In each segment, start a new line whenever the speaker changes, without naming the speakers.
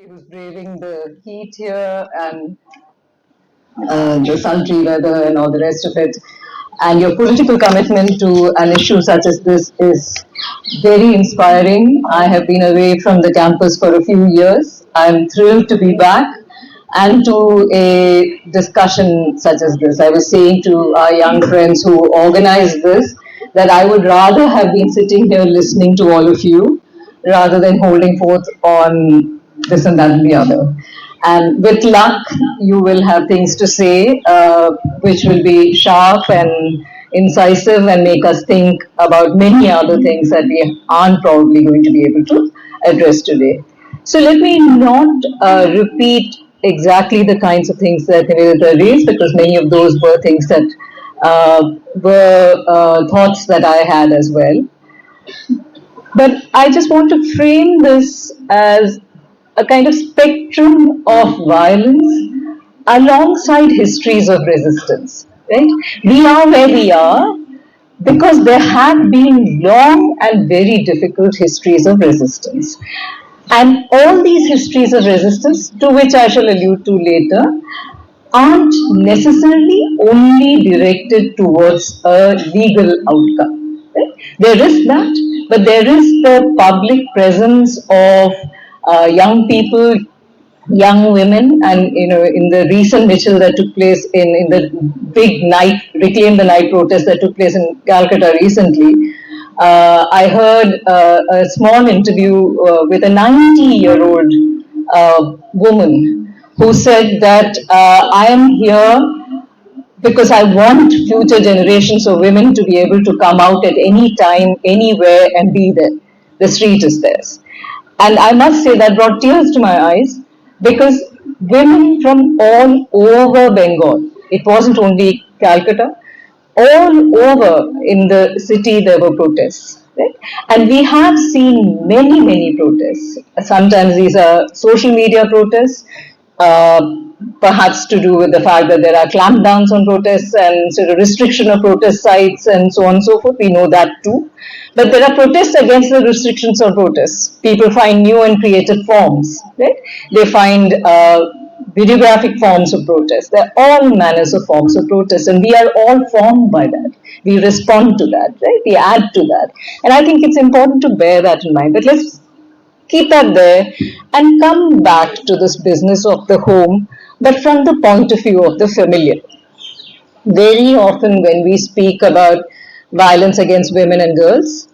who's braving the heat here and the sultry weather and all the rest of it. And your political commitment to an issue such as this is very inspiring. I have been away from the campus for a few years. I'm thrilled to be back and to a discussion such as this. I was saying to our young friends who organized this that I would rather have been sitting here listening to all of you rather than holding forth on this and that and the other. And with luck, you will have things to say which will be sharp and incisive and make us think about many other things that we aren't probably going to be able to address today. So let me not repeat exactly the kinds of things that Nivedita raised, because many of those were things that were thoughts that I had as well. But I just want to frame this as a kind of spectrum of violence alongside histories of resistance. Right? We are where we are because there have been long and very difficult histories of resistance. And all these histories of resistance, to which I shall allude to later, aren't necessarily only directed towards a legal outcome. Right? There is that, but there is the public presence of young people, young women, and in the recent Mitchell that took place in the big night, Reclaim the Night protest that took place in Calcutta recently. I heard a small interview with a 90-year-old woman who said that I am here because I want future generations of women to be able to come out at any time, anywhere, and be there. The street is theirs. And I must say that brought tears to my eyes because women from all over Bengal, it wasn't only Calcutta, all over in the city there were protests. Right? And we have seen many, many protests. Sometimes these are social media protests, perhaps to do with the fact that there are clampdowns on protests and sort of restriction of protest sites and so on and so forth. We know that too. But there are protests against the restrictions on protests. People find new and creative forms. Right? They find videographic forms of protest. There are all manners of forms of protest, and we are all formed by that. We respond to that, right? We add to that. And I think it's important to bear that in mind. But let's keep that there and come back to this business of the home, but from the point of view of the familiar. Very often when we speak about violence against women and girls,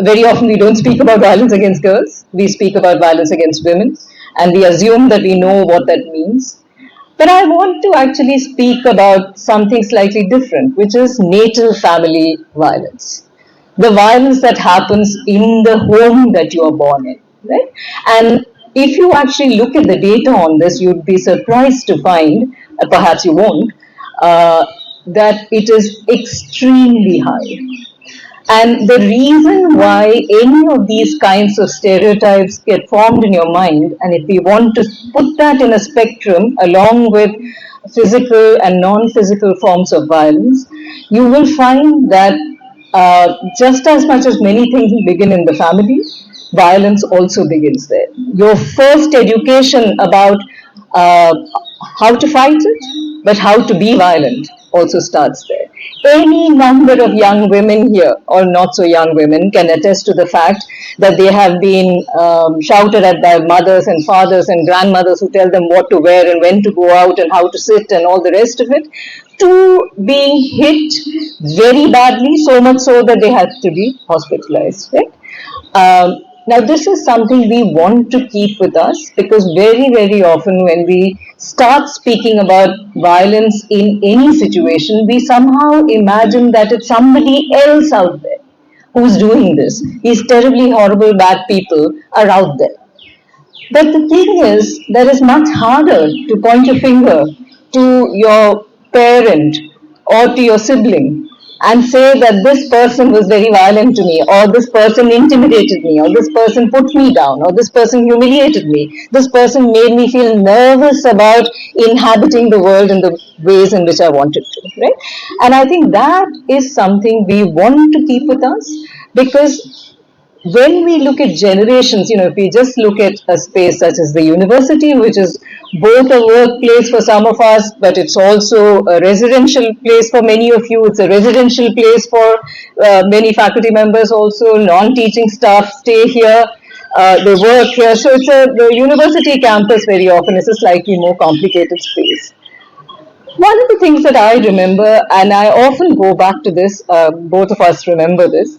very often we don't speak about violence against girls, we speak about violence against women, and we assume that we know what that means. But I want to actually speak about something slightly different, which is natal family violence. The violence that happens in the home that you are born in, right? And if you actually look at the data on this, you'd be surprised to find, perhaps you won't, that it is extremely high. And the reason why any of these kinds of stereotypes get formed in your mind, and if we want to put that in a spectrum along with physical and non-physical forms of violence, you will find that just as much as many things begin in the family, violence also begins there. Your first education about how to fight it, but how to be violent also starts there. Any number of young women here, or not so young women, can attest to the fact that they have been shouted at by mothers and fathers and grandmothers who tell them what to wear and when to go out and how to sit and all the rest of it, to being hit very badly, so much so that they had to be hospitalized. Right? Now, this is something we want to keep with us because very, very often when we start speaking about violence in any situation, we somehow imagine that it's somebody else out there who's doing this. These terribly horrible, bad people are out there. But the thing is that it's much harder to point your finger to your parent or to your sibling and say that this person was very violent to me, or this person intimidated me, or this person put me down, or this person humiliated me, this person made me feel nervous about inhabiting the world in the ways in which I wanted to, right? And I think that is something we want to keep with us because when we look at generations, if we just look at a space such as the university, which is both a workplace for some of us, but it's also a residential place for many of you. It's a residential place for many faculty members also. Non-teaching staff stay here. They work here. So the university campus very often is a slightly more complicated space. One of the things that I remember, and I often go back to this, both of us remember this,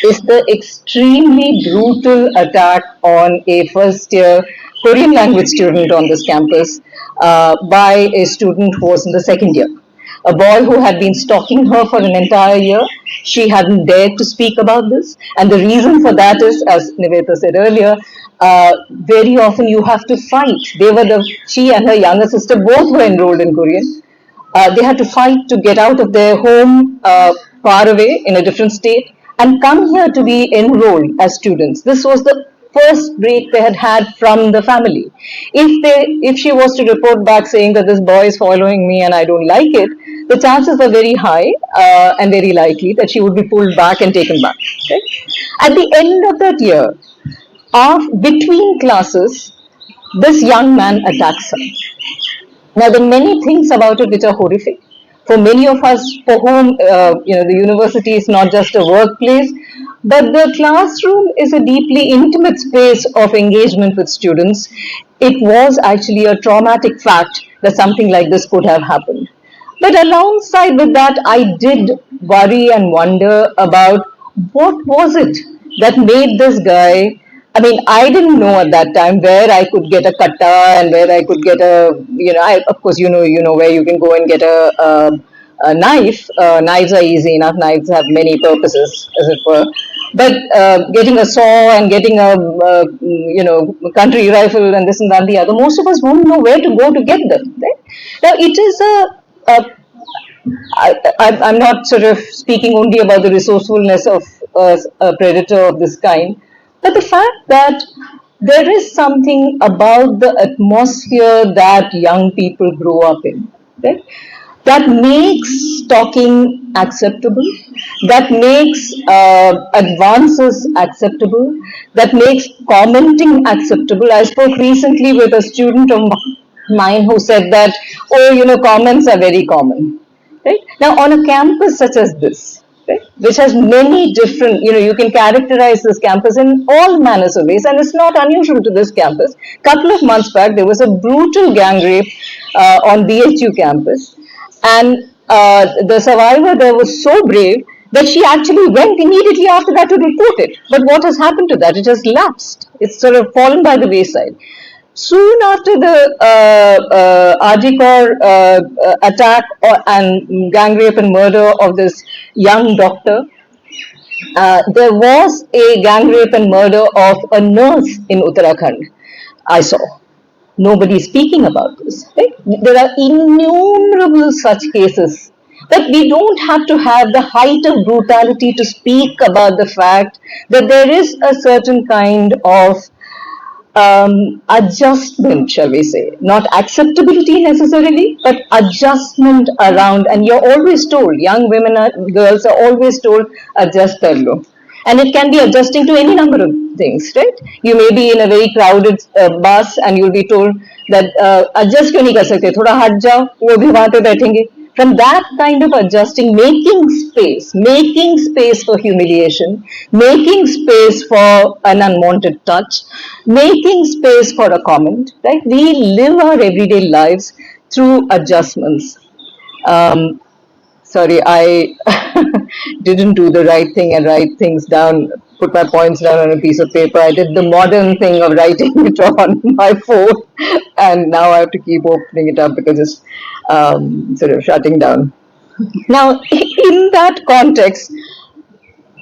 is the extremely brutal attack on a first year Korean language student on this campus by a student who was in the second year. A boy who had been stalking her for an entire year. She hadn't dared to speak about this. And the reason for that is, as Niveta said earlier, very often you have to fight. She and her younger sister both were enrolled in Korean. They had to fight to get out of their home far away in a different state and come here to be enrolled as students. This was the first break they had had from the family. If she was to report back saying that this boy is following me and I don't like it, the chances are very high and very likely that she would be pulled back and taken back. Okay? At the end of that year, between classes, this young man attacks her. Now, there are many things about it which are horrific. For many of us, for whom the university is not just a workplace, but the classroom is a deeply intimate space of engagement with students. It was actually a traumatic fact that something like this could have happened. But alongside with that, I did worry and wonder about what was it that made this guy. I mean, I didn't know at that time where I could get a katta and where I could get of course, you know where you can go and get a knife. Knives are easy enough. Knives have many purposes, as it were. But getting a saw and getting a country rifle and this and that and the other, most of us won't know where to go to get them. Right? Now, it is I'm not sort of speaking only about the resourcefulness of a predator of this kind, but the fact that there is something about the atmosphere that young people grow up in, right? That makes stalking acceptable, that makes advances acceptable, that makes commenting acceptable. I spoke recently with a student of mine who said that, comments are very common. Right? Now, on a campus such as this, right, which has many different, you can characterize this campus in all manners of ways, and it's not unusual to this campus. A couple of months back, there was a brutal gang rape on BHU campus, and the survivor there was so brave that she actually went immediately after that to report it. But what has happened to that? It has lapsed. It's sort of fallen by the wayside. Soon after the attack and gang rape and murder of this young doctor, there was a gang rape and murder of a nurse in Uttarakhand. I saw. Nobody is speaking about this. Right? There are innumerable such cases. But we don't have to have the height of brutality to speak about the fact that there is a certain kind of adjustment, shall we say, not acceptability necessarily, but adjustment around. And you're always told, young women, girls are always told, adjust kar lo. And it can be adjusting to any number of things, right? You may be in a very crowded bus and you'll be told that adjust kyun nahi kar sakte, thoda hat jao, wo bhi wahan pe baithenge. From that kind of adjusting, making space for humiliation, making space for an unwanted touch, making space for a comment, right? We live our everyday lives through adjustments. Sorry, I didn't do the right thing and write things down, put my points down on a piece of paper. I did the modern thing of writing it on my phone, and now I have to keep opening it up because it's sort of shutting down. Now, in that context,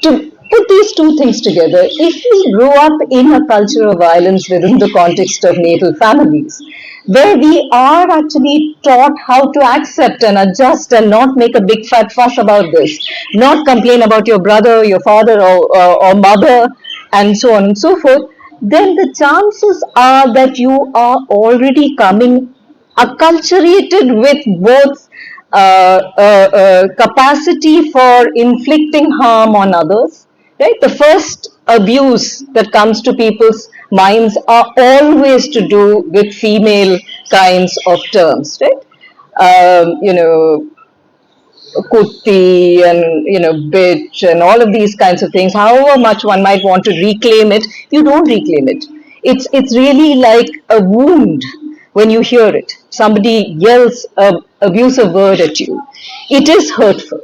to put these two things together, if we grow up in a culture of violence within the context of natal families, where we are actually taught how to accept and adjust and not make a big fat fuss about this, not complain about your brother, your father, or mother, and so on and so forth, then the chances are that you are already coming acculturated with both capacity for inflicting harm on others, right? The first abuse that comes to people's minds are always to do with female kinds of terms, right? You know, kutti and bitch and all of these kinds of things. However much one might want to reclaim it, you don't reclaim it. It's really like a wound when you hear it. Somebody yells a abusive word at you. It is hurtful.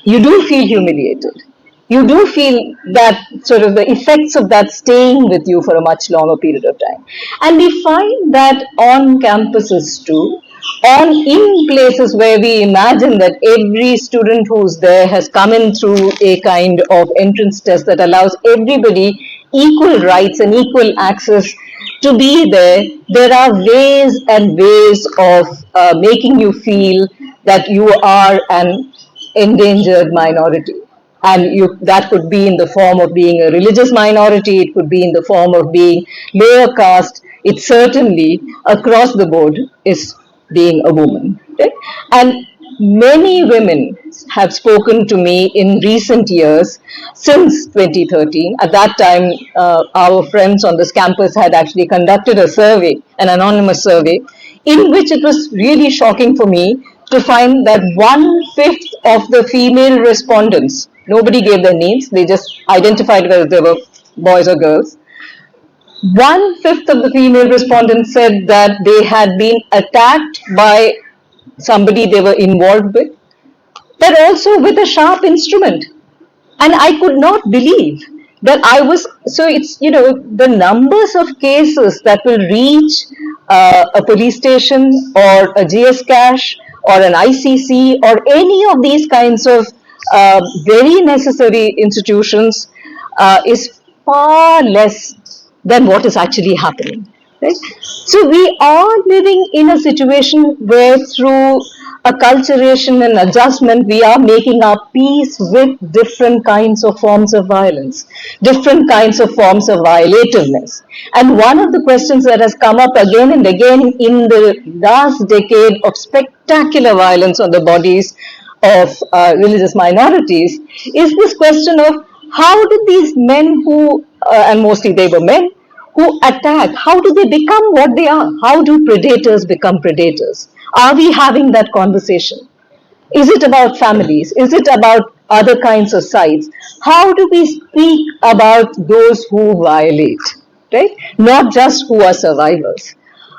You do feel humiliated. You do feel that sort of the effects of that staying with you for a much longer period of time. And we find that on campuses too, on in places where we imagine that every student who's there has come in through a kind of entrance test that allows everybody equal rights and equal access to be there, there are ways and ways of making you feel that you are an endangered minority. And that could be in the form of being a religious minority, it could be in the form of being lower caste, it certainly across the board is being a woman. Right? And many women have spoken to me in recent years since 2013. At that time, our friends on this campus had actually conducted a survey, an anonymous survey, in which it was really shocking for me to find that 1/5 of the female respondents, nobody gave their names, they just identified whether they were boys or girls. 1/5 of the female respondents said that they had been attacked by somebody they were involved with, but also with a sharp instrument. And I could not believe that I was, so it's, the numbers of cases that will reach a police station or a GS cash or an ICC or any of these kinds of very necessary institutions is far less than what is actually happening. Right? So we are living in a situation where through acculturation and adjustment, we are making our peace with different kinds of forms of violence, different kinds of forms of violativeness. And one of the questions that has come up again and again in the last decade of spectacular violence on the bodies of religious minorities is this question of how did these men who, and mostly they were men, who attack, how do they become what they are? How do predators become predators? Are we having that conversation? Is it about families? Is it about other kinds of sites? How do we speak about those who violate, right? Not just who are survivors.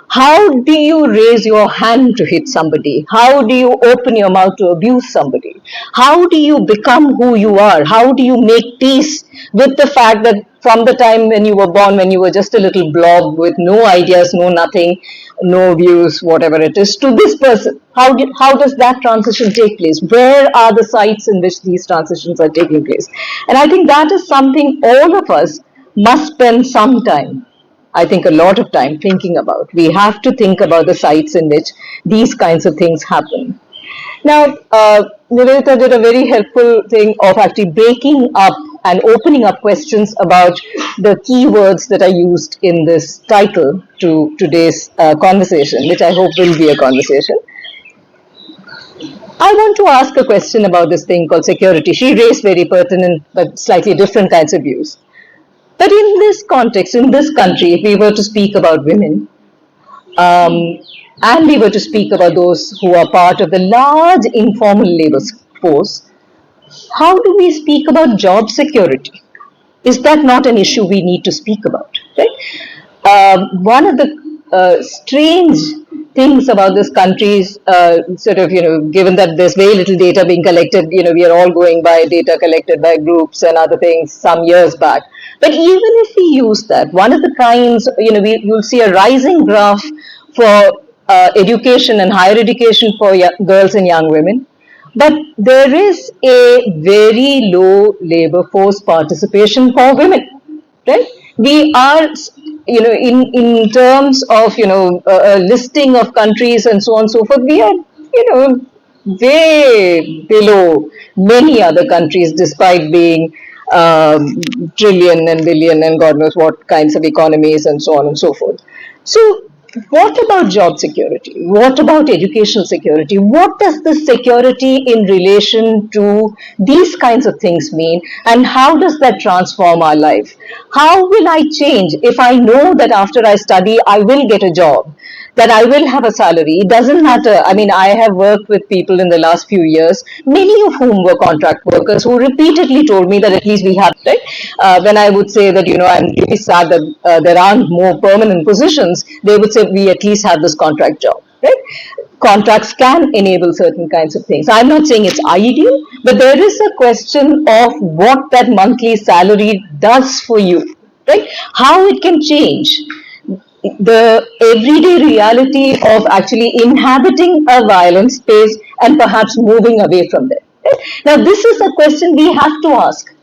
How do you raise your hand to hit somebody? How do you open your mouth to abuse somebody? How do you become who you are? How do you make peace with the fact that from the time when you were born, when you were just a little blob with no ideas, no nothing, no views, whatever it is, to this person? How does that transition take place? Where are the sites in which these transitions are taking place? And I think that is something all of us must spend some time, I think a lot of time thinking about. We have to think about the sites in which these kinds of things happen. Now, Nivedita did a very helpful thing of actually breaking up and opening up questions about the keywords that are used in this title to today's conversation, which I hope will be a conversation. I want to ask a question about this thing called security. She raised very pertinent but slightly different kinds of views. But in this context, in this country, if we were to speak about women, and we were to speak about those who are part of the large informal labor force, how do we speak about job security? Is that not an issue we need to speak about? Right? One of the strange things about this country is given that there's very little data being collected, we are all going by data collected by groups and other things some years back. But even if we use that, one of the kinds, you'll see a rising graph for education and higher education for girls and young women. But there is a very low labor force participation for women, right? We are, in terms of, a listing of countries and so on and so forth, we are, way below many other countries despite being trillion and billion and God knows what kinds of economies and so on and so forth. So what about job security? What about educational security? What does the security in relation to these kinds of things mean? And how does that transform our life? How will I change if I know that after I study, I will get a job? That I will have a salary. It doesn't matter. I mean, I have worked with people in the last few years, many of whom were contract workers, who repeatedly told me that at least we have, right? When I would say that, I'm really sad that there aren't more permanent positions, they would say we at least have this contract job, right? Contracts can enable certain kinds of things. I'm not saying it's ideal, but there is a question of what that monthly salary does for you, right? How it can change the everyday reality of actually inhabiting a violent space and perhaps moving away from there. Right? Now, this is a question we have to ask.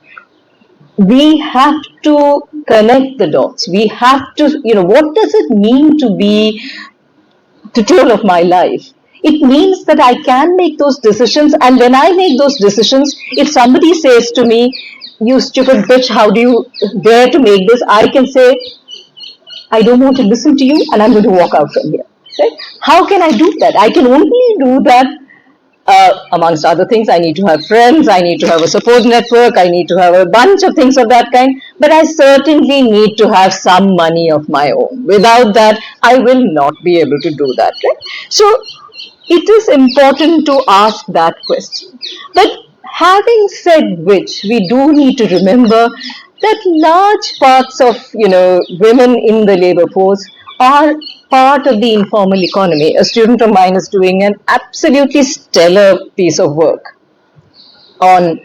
We have to connect the dots. We have to, what does it mean to be control of my life? It means that I can make those decisions, and when I make those decisions, if somebody says to me, "You stupid bitch, how do you dare to make this?" I can say, "I don't want to listen to you, and I'm going to walk out from here." Right? How can I do that? I can only do that, amongst other things. I need to have friends, I need to have a support network, I need to have a bunch of things of that kind, but I certainly need to have some money of my own. Without that, I will not be able to do that. Right? So, it is important to ask that question. But having said which, we do need to remember that large parts of women in the labor force are part of the informal economy. A student of mine is doing an absolutely stellar piece of work on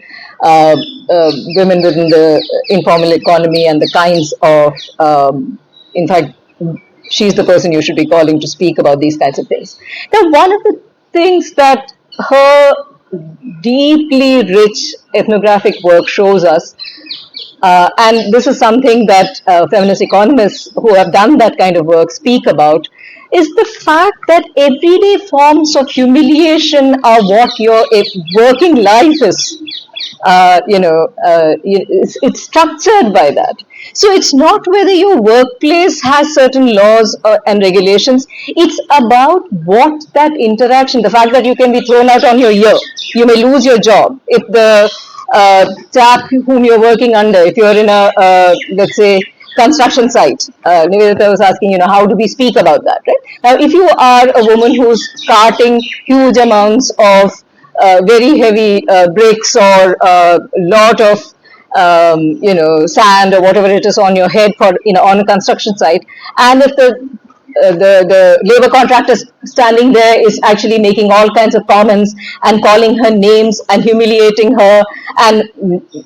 women within the informal economy and the kinds of, in fact, she's the person you should be calling to speak about these kinds of things. Now, one of the things that her deeply rich ethnographic work shows us, and this is something that feminist economists who have done that kind of work speak about, is the fact that everyday forms of humiliation are what your working life is. It's structured by that. So it's not whether your workplace has certain laws and regulations. It's about what that interaction, the fact that you can be thrown out on your ear, you may lose your job. If the chap whom you're working under, if you're in a, let's say, construction site. Nivedita was asking, how do we speak about that, right? Now, if you are a woman who's carting huge amounts of very heavy bricks or a lot of sand or whatever it is on your head for on a construction site, and if the labor contractor standing there is actually making all kinds of comments and calling her names and humiliating her, and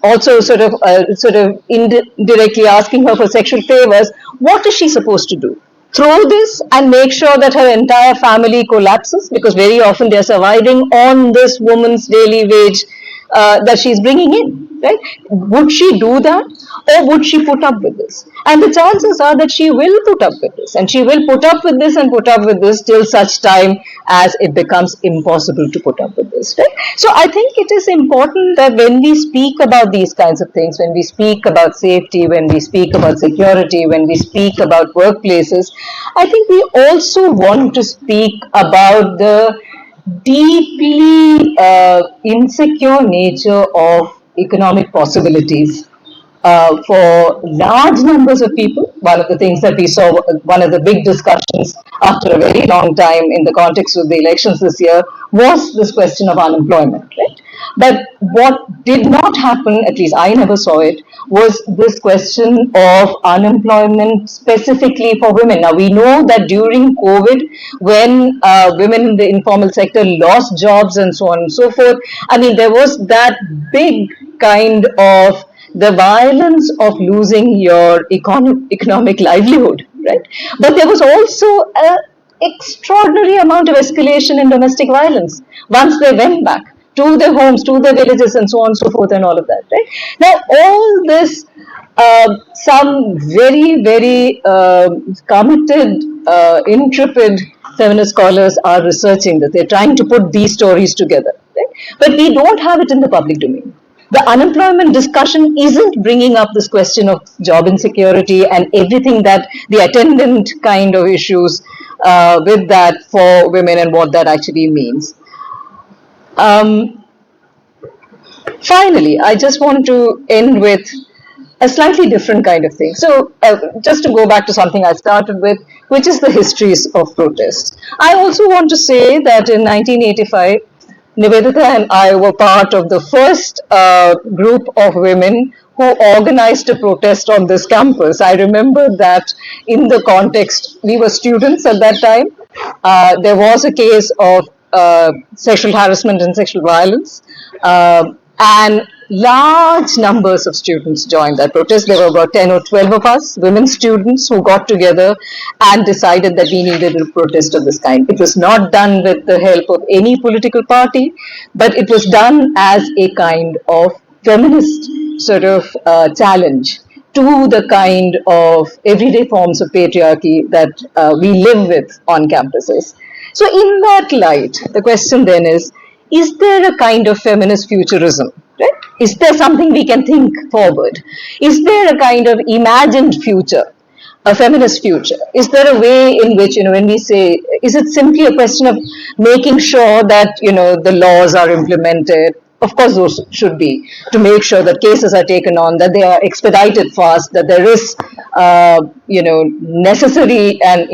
also sort of indirectly asking her for sexual favors, what is she supposed to do? Throw this and make sure that her entire family collapses, because very often they're surviving on this woman's daily wage that she's bringing in, right? Would she do that, or would she put up with this? And the chances are that she will put up with this, and she will put up with this and put up with this till such time as it becomes impossible to put up with this, right? So I think it is important that when we speak about these kinds of things, when we speak about safety, when we speak about security, when we speak about workplaces, I think we also want to speak about the deeply insecure nature of economic possibilities for large numbers of people. One of the things that we saw, one of the big discussions after a very long time in the context of the elections this year, was this question of unemployment, right? But what did not happen, at least I never saw it, was this question of unemployment specifically for women. Now, we know that during COVID, when women in the informal sector lost jobs and so on and so forth, I mean, there was that big kind of the violence of losing your economic livelihood, right? But there was also an extraordinary amount of escalation in domestic violence once they went back to their homes, to their villages, and so on and so forth, and all of that, right? Now, all this, some very, very committed, intrepid feminist scholars are researching this. They're trying to put these stories together, right? But we don't have it in the public domain. The unemployment discussion isn't bringing up this question of job insecurity and everything that the attendant kind of issues with that for women and what that actually means. Um, Finally, I just want to end with a slightly different kind of thing. So, just to go back to something I started with, which is the histories of protest. I also want to say that in 1985, Nivedita and I were part of the first group of women who organized a protest on this campus. I remember that in the context, we were students at that time. There was a case of sexual harassment and sexual violence. And large numbers of students joined that protest. There were about 10 or 12 of us, women students, who got together and decided that we needed a protest of this kind. It was not done with the help of any political party, but it was done as a kind of feminist sort of challenge to the kind of everyday forms of patriarchy that we live with on campuses. So, in that light, the question then is there a kind of feminist futurism? Right? Is there something we can think forward? Is there a kind of imagined future, a feminist future? Is there a way in which, when we say, is it simply a question of making sure that, the laws are implemented? Of course, those should be, to make sure that cases are taken on, that they are expedited fast, that there is, necessary and,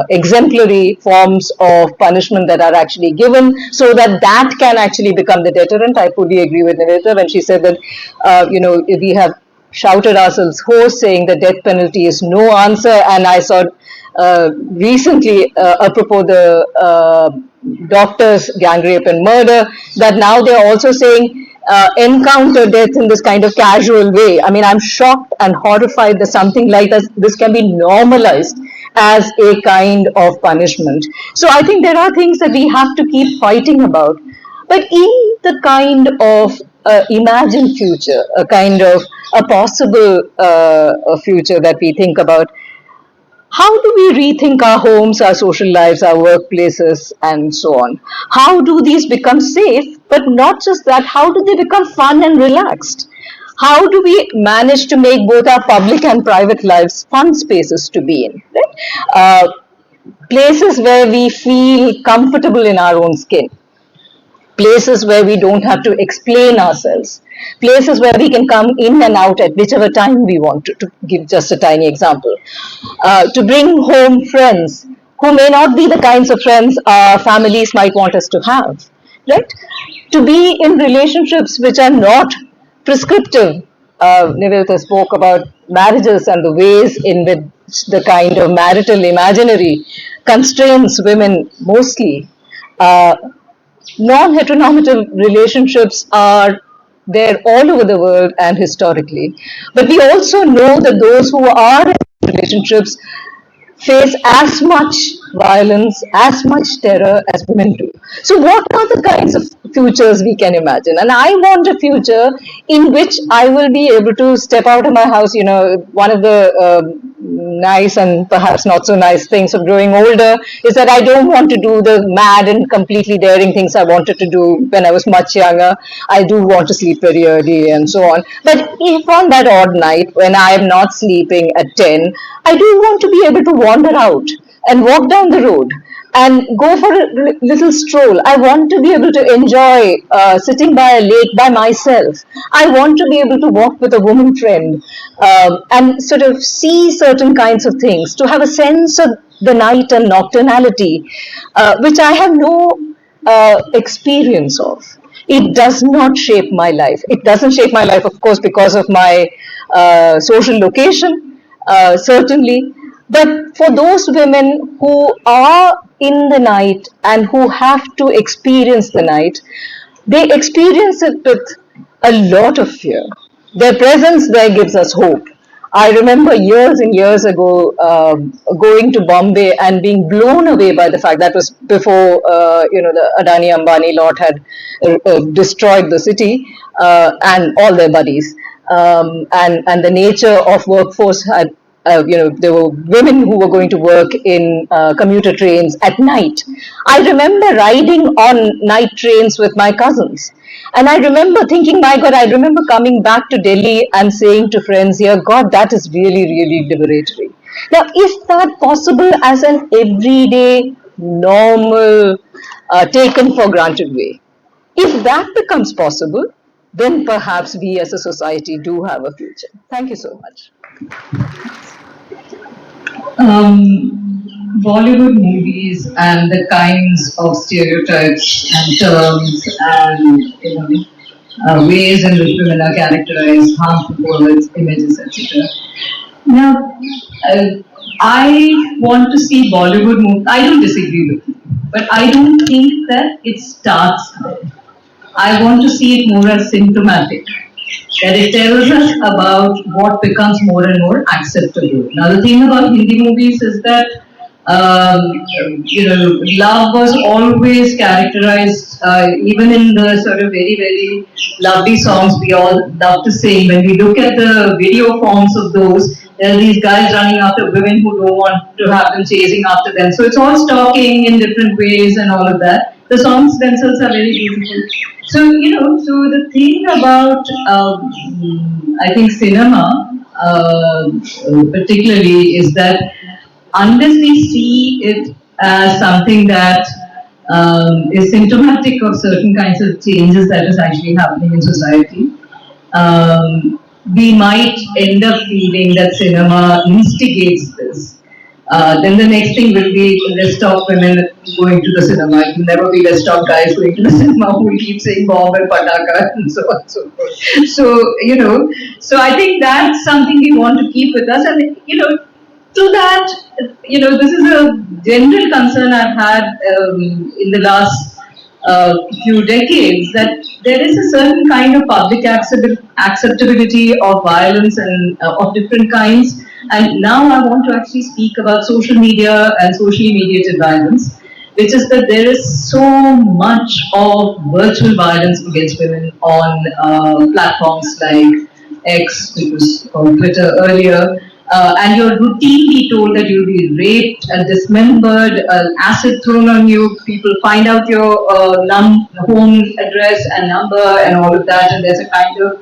exemplary forms of punishment that are actually given, so that that can actually become the deterrent. I fully agree with Nivita when she said that, we have shouted ourselves hoarse saying the death penalty is no answer. And I saw recently, apropos the doctors' gang rape and murder, that now they're also saying encounter death in this kind of casual way. I mean, I'm shocked and horrified that something like this can be normalized as a kind of punishment. So I think there are things that we have to keep fighting about. But in the kind of imagined future, a kind of a possible future that we think about, how do we rethink our homes, our social lives, our workplaces, and so on? How do these become safe? But not just that, how do they become fun and relaxed? How do we manage to make both our public and private lives fun spaces to be in? Right? Places where we feel comfortable in our own skin, places where we don't have to explain ourselves, places where we can come in and out at whichever time we want to give just a tiny example. To bring home friends who may not be the kinds of friends our families might want us to have, right? To be in relationships which are not prescriptive. Nivedita spoke about marriages and the ways in which the kind of marital imaginary constrains women mostly. Non-heteronormative relationships are there all over the world and historically. But we also know that those who are in relationships face as much violence, as much terror as women do. So, what are the kinds of futures we can imagine? And I want a future in which I will be able to step out of my house. One of the nice and perhaps not so nice things of growing older is that I don't want to do the mad and completely daring things I wanted to do when I was much younger. I do want to sleep very early and so on. But if on that odd night when I am not sleeping at 10, I do want to be able to wander out and walk down the road and go for a little stroll. I want to be able to enjoy sitting by a lake by myself. I want to be able to walk with a woman friend and sort of see certain kinds of things, to have a sense of the night and nocturnality, which I have no experience of. It does not shape my life. It doesn't shape my life, of course, because of my social location, certainly. But for those women who are in the night and who have to experience the night, they experience it with a lot of fear. Their presence there gives us hope. I remember years and years ago going to Bombay and being blown away by the fact that was before the Adani Ambani lot had destroyed the city and all their buddies, and the nature of workforce had. There were women who were going to work in commuter trains at night. I remember riding on night trains with my cousins. And I remember thinking, my God, I remember coming back to Delhi and saying to friends here, God, that is really, really liberatory. Now, is that possible as an everyday, normal, taken for granted way? If that becomes possible, then perhaps we as a society do have a future. Thank you so much.
Bollywood movies and the kinds of stereotypes and terms and ways in which women are characterized, harmful words, images, etc. Now, uh, I want to see Bollywood movies. I don't disagree with you, but I don't think that it starts there. I want to see it more as symptomatic. That it tells us about what becomes more and more acceptable. Now, the thing about Hindi movies is that love was always characterized, even in the sort of very, very lovely songs we all love to sing. When we look at the video forms of those, there are these guys running after women who don't want to have them chasing after them. So it's all stalking in different ways and all of that. The songs themselves are very beautiful. So, so the thing about, I think, cinema, particularly, is that unless we see it as something that is symptomatic of certain kinds of changes that is actually happening in society, we might end up feeling that cinema instigates this. Then the next thing will be, let's stop women going to the cinema. It will never be let's stop guys going to the cinema who will keep saying bomb and pataka and so on and so forth. So I think that's something we want to keep with us. And, to that, this is a general concern I've had in the last few decades, that there is a certain kind of public acceptability of violence and of different kinds. And now I want to actually speak about social media and socially mediated violence, which is that there is so much of virtual violence against women on platforms like X, which was called Twitter earlier, and you're routinely told that you'll be raped and dismembered, acid thrown on you, people find out your home address and number and all of that, and there's a kind of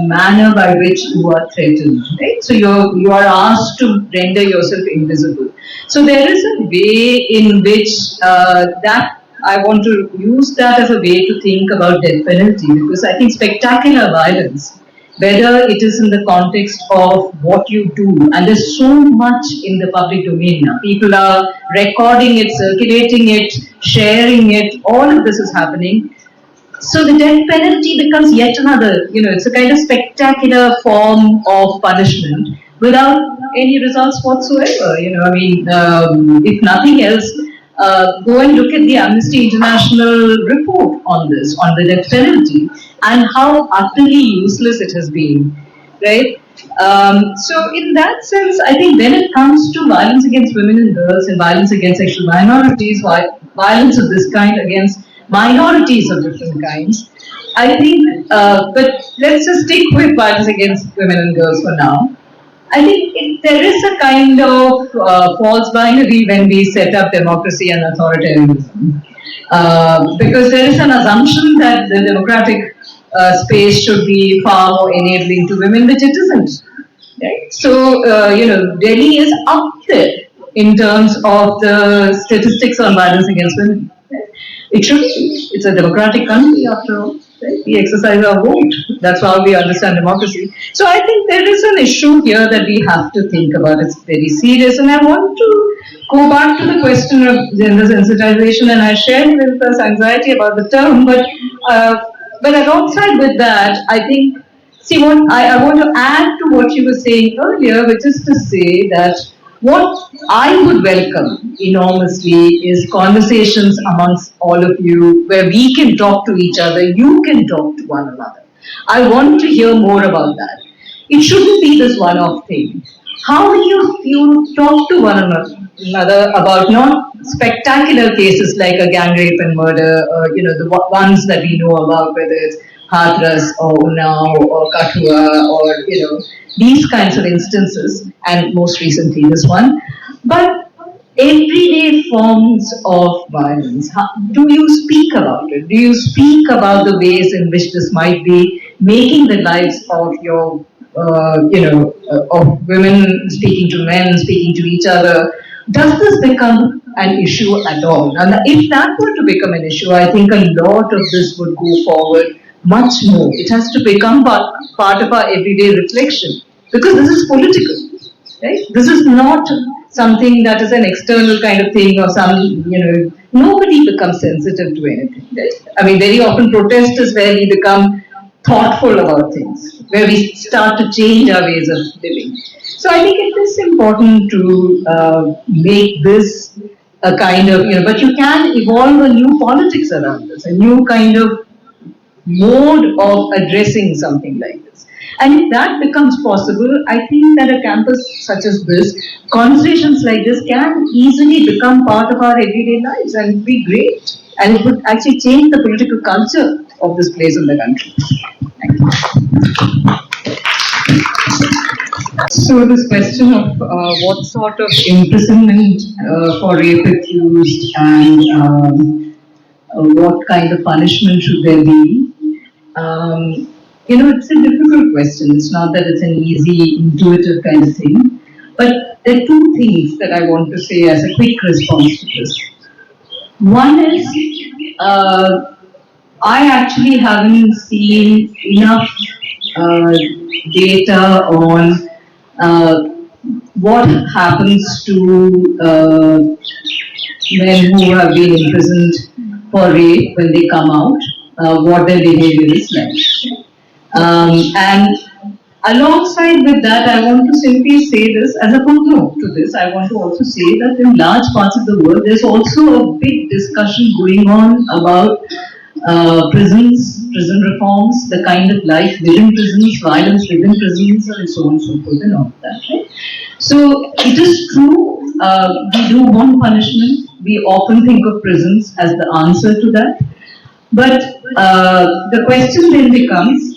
manner by which you are threatened, right? So you are asked to render yourself invisible. So there is a way in which that I want to use that as a way to think about death penalty, because I think spectacular violence, whether it is in the context of what you do, and there's so much in the public domain now. People are recording it, circulating it, sharing it, all of this is happening. So the death penalty becomes yet another, it's a kind of spectacular form of punishment without any results whatsoever. If nothing else, go and look at the Amnesty International report on this, on the death penalty, and how utterly useless it has been, right? So in that sense, I think when it comes to violence against women and girls and violence against sexual minorities, violence of this kind against minorities of different kinds, I think, but let's just stick with violence against women and girls for now. I think there is a kind of false binary when we set up democracy and authoritarianism. Because there is an assumption that the democratic space should be far more enabling to women, which it isn't. Right? So, Delhi is up there in terms of the statistics on violence against women. It should be. It's a democratic country after all. Right? We exercise our vote. That's how we understand democracy. So I think there is an issue here that we have to think about. It's very serious. And I want to go back to the question of gender sensitization. And I shared with us anxiety about the term. But alongside with that, I think, see, what I want to add to what you were saying earlier, which is to say that what I would welcome enormously is conversations amongst all of you where we can talk to each other, you can talk to one another. I want to hear more about that. It shouldn't be this one-off thing. How will you talk to one another about not spectacular cases like a gang rape and murder, the ones that we know about, whether it's Hathras or Unnao or Kathua or, these kinds of instances, and most recently this one. But everyday forms of violence, do you speak about it? Do you speak about the ways in which this might be making the lives of your of women speaking to men, speaking to each other. Does this become an issue at all? And if that were to become an issue, I think a lot of this would go forward much more. It has to become part of our everyday reflection because this is political, right? This is not something that is an external kind of thing or nobody becomes sensitive to anything, right? I mean, very often protest is where we become thoughtful about things, where we start to change our ways of living. So I think it is important to make this a kind of, but you can evolve a new politics around this, a new kind of mode of addressing something like this. And if that becomes possible, I think that a campus such as this, conversations like this can easily become part of our everyday lives and be great. And it would actually change the political culture of this place in the country. Thank you. So this question of what sort of imprisonment for rape accused and what kind of punishment should there be? It's a difficult question. It's not that it's an easy, intuitive kind of thing. But there are two things that I want to say as a quick response to this. One is, I actually haven't seen enough data on what happens to men who have been imprisoned for rape when they come out, what their behavior is like. And alongside with that, I want to simply say this as a footnote to this. I want to also say that in large parts of the world, there's also a big discussion going on about prisons, prison reforms, the kind of life within prisons, violence within prisons, and so on and so forth, and all of that. Right? So it is true, we do want punishment. We often think of prisons as the answer to that. But the question then becomes,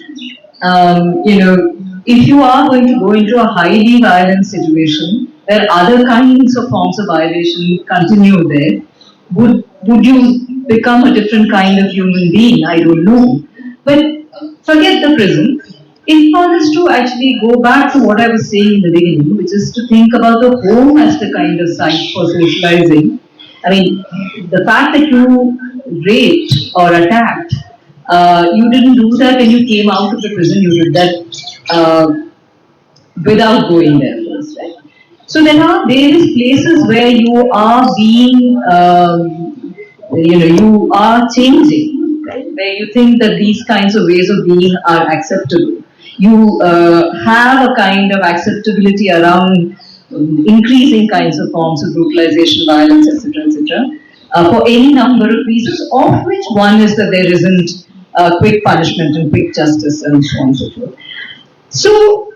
if you are going to go into a highly violent situation where other kinds of forms of violation continue there, would you become a different kind of human being? I don't know. But forget the prison. If one is to actually go back to what I was saying in the beginning, which is to think about the home as the kind of site for socializing. I mean, the fact that you raped or attacked, you didn't do that when you came out of the prison, you did that without going there first, right? So there are various places where you are being, you are changing, right? Where you think that these kinds of ways of being are acceptable. You have a kind of acceptability around increasing kinds of forms of brutalization, violence, etc., for any number of reasons, of which one is that there isn't quick punishment and quick justice and so on and so forth. So,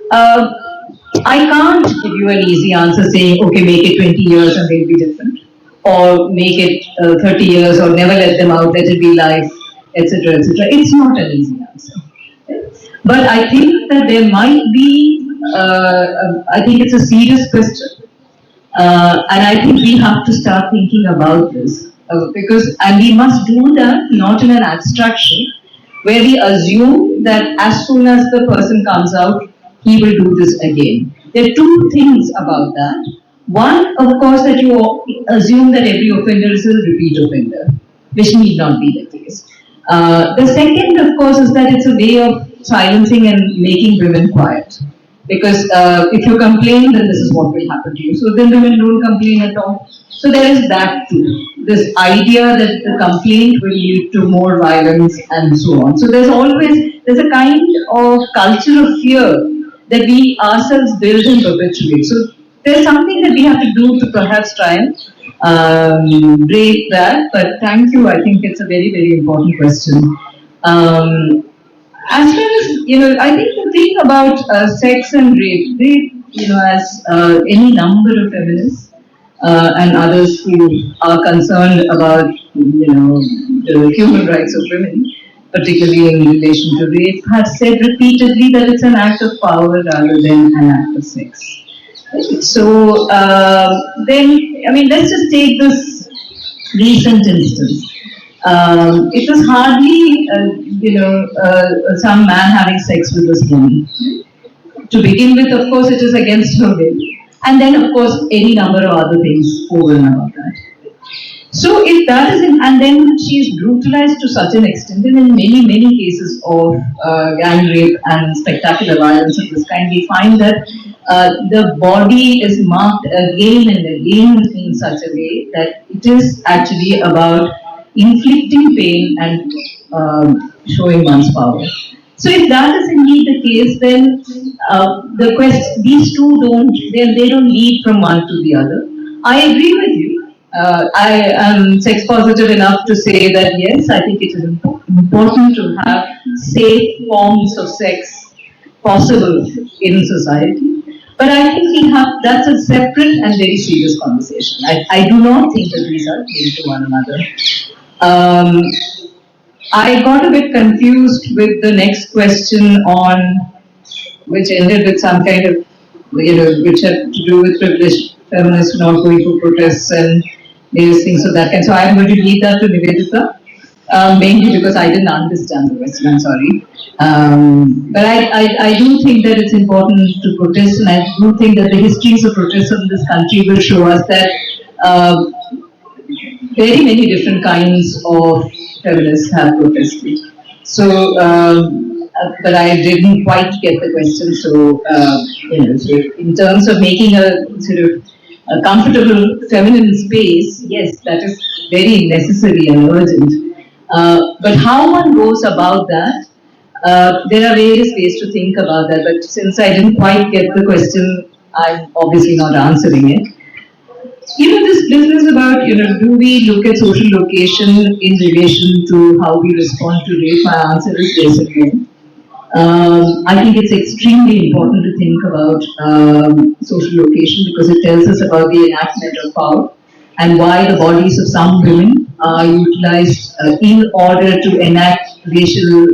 I can't give you an easy answer saying, okay, make it 20 years and they'll be different. Or make it 30 years or never let them out, let it be life, etc., etc. It's not an easy answer. But I think that there might be, I think it's a serious question. And I think we have to start thinking about this. And we must do that not in an abstraction, where we assume that as soon as the person comes out, he will do this again. There are two things about that. One, of course, that you assume that every offender is a repeat offender, which need not be the case. The second, of course, is that it's a way of silencing and making women quiet. Because if you complain, then this is what will happen to you. So then women don't complain at all. So there is that too. This idea that the complaint will lead to more violence and so on. So there's a kind of culture of fear that we ourselves build and perpetuate. So there's something that we have to do to perhaps try and break that. But thank you. I think it's a very, very important question. As well as, I think the thing about sex and rape, as any number of feminists and others who are concerned about, the human rights of women, particularly in relation to rape, have said repeatedly that it's an act of power rather than an act of sex. So let's just take this recent instance. It was hardly, some man having sex with this woman. To begin with, of course, it is against her will. And then, of course, any number of other things over and above that. So if that is, and then she is brutalized to such an extent, and in many, many cases of gang rape and spectacular violence of this kind, we find that the body is marked again and again in such a way that it is actually about inflicting pain and showing one's power. So if that is indeed the case, then these two they don't lead from one to the other. I agree with you. I am sex positive enough to say that yes, I think it is important to have safe forms of sex possible in society. But I think that's a separate and very serious conversation. I do not think that these are linked to one another. Um, I got a bit confused with the next question on which ended with some kind of, which had to do with privileged feminists not going for protests and various things of that kind. So I'm going to leave that to Nivedita, mainly because I didn't understand the question. I'm sorry. But I do think that it's important to protest, and I do think that the histories of protests in this country will show us that very many different kinds of feminists have protested. So, but I didn't quite get the question. So, so in terms of making a sort of a comfortable feminine space, yes, that is very necessary and urgent. But how one goes about that, there are various ways to think about that. But since I didn't quite get the question, I'm obviously not answering it. This business about, do we look at social location in relation to how we respond to rape? My answer is yes again. I think it's extremely important to think about social location because it tells us about the enactment of power and why the bodies of some women are utilized in order to enact racial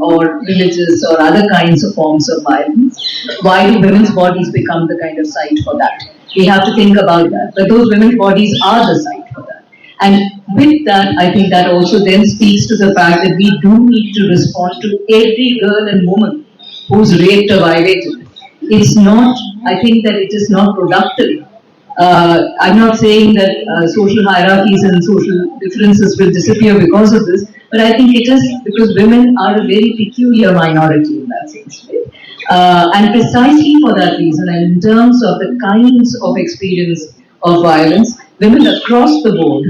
or religious or other kinds of forms of violence. Why do women's bodies become the kind of site for that? We have to think about that. But those women's bodies are the site for that. And with that, I think that also then speaks to the fact that we do need to respond to every girl and woman who's raped or violated. It's not, I think that it is not productive. I'm not saying that social hierarchies and social differences will disappear because of this, but I think it is because women are a very peculiar minority in that sense. Right? And precisely for that reason, and in terms of the kinds of experience of violence, women across the board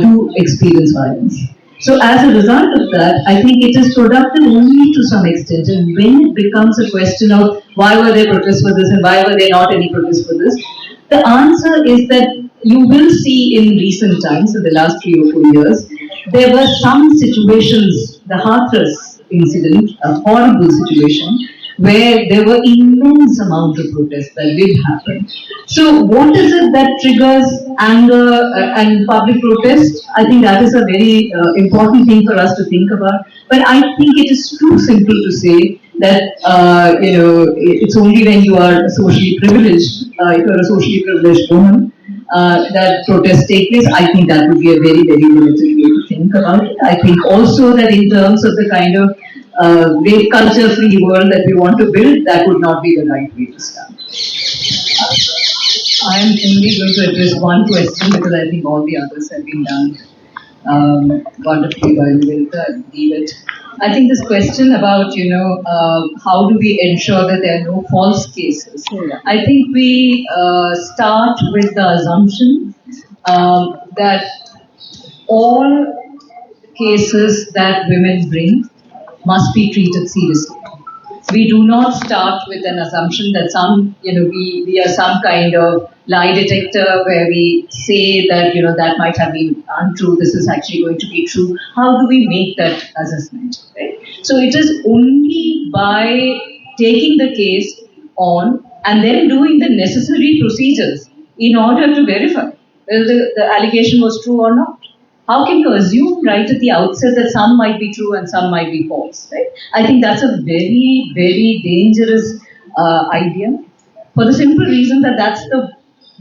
do experience violence. So as a result of that, I think it is productive only to some extent. And when it becomes a question of why were there protests for this and why were there not any protests for this, the answer is that you will see in recent times, in the last 3 or 4 years, there were some situations, the Hathras incident, a horrible situation, where there were immense amount of protests that did happen. So what is it that triggers anger and public protest? I think that is a very important thing for us to think about. But I think it is too simple to say that it's only when you are socially privileged, if you're a socially privileged woman, that protests take place. I think that would be a very, very limited way to think about it. I think also that in terms of the kind of rape culture-free world that we want to build, that would not be the right way to start. I'm only going to address one question because I think all the others have been done wonderfully by Nivedita and leave it. I think this question about, how do we ensure that there are no false cases? I think we start with the assumption that all cases that women bring must be treated seriously. We do not start with an assumption that we are some kind of lie detector where we say that, that might have been untrue, this is actually going to be true. How do we make that assessment? Right? So it is only by taking the case on and then doing the necessary procedures in order to verify whether the allegation was true or not. How can you assume right at the outset that some might be true and some might be false? Right? I think that's a very, very dangerous idea for the simple reason that that's the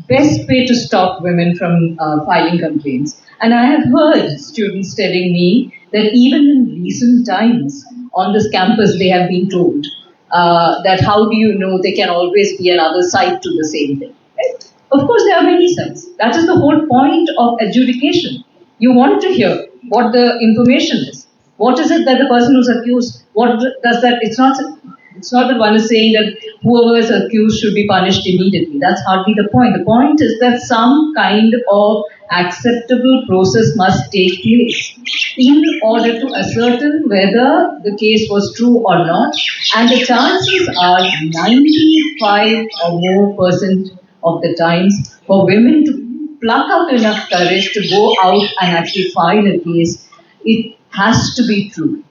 best way to stop women from filing complaints. And I have heard students telling me that even in recent times on this campus they have been told that how do you know there can always be another side to the same thing? Right? Of course, there are many sides. That is the whole point of adjudication. You want to hear what the information is. What is it that the person who's accused? What does that? It's not that one is saying that whoever is accused should be punished immediately. That's hardly the point. The point is that some kind of acceptable process must take place in order to ascertain whether the case was true or not. And the chances are 95 or more percent of the times for women to pluck up enough courage to go out and actually file a case, it has to be true.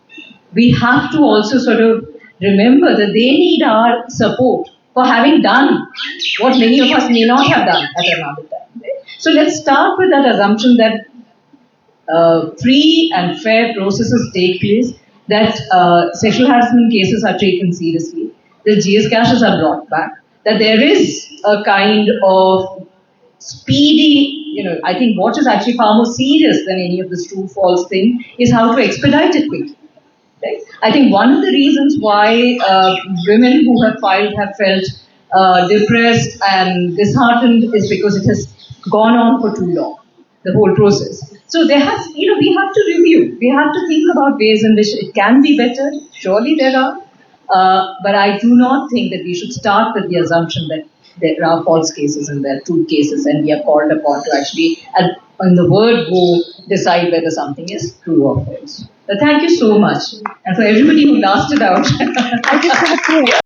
We have to also sort of remember that they need our support for having done what many of us may not have done at another time. So let's start with that assumption that free and fair processes take place, that sexual harassment cases are taken seriously, that GS caches are brought back, that there is a kind of speedy, I think what is actually far more serious than any of this true false thing is how to expedite it quickly. Right? I think one of the reasons why women who have filed have felt depressed and disheartened is because it has gone on for too long, the whole process. So there has, we have to review. We have to think about ways in which it can be better. Surely there are. But I do not think that we should start with the assumption that there are false cases and there are true cases, and we are called upon to actually, on the word go, decide whether something is true or false. But thank you so much. And for everybody who lasted out.
I just have to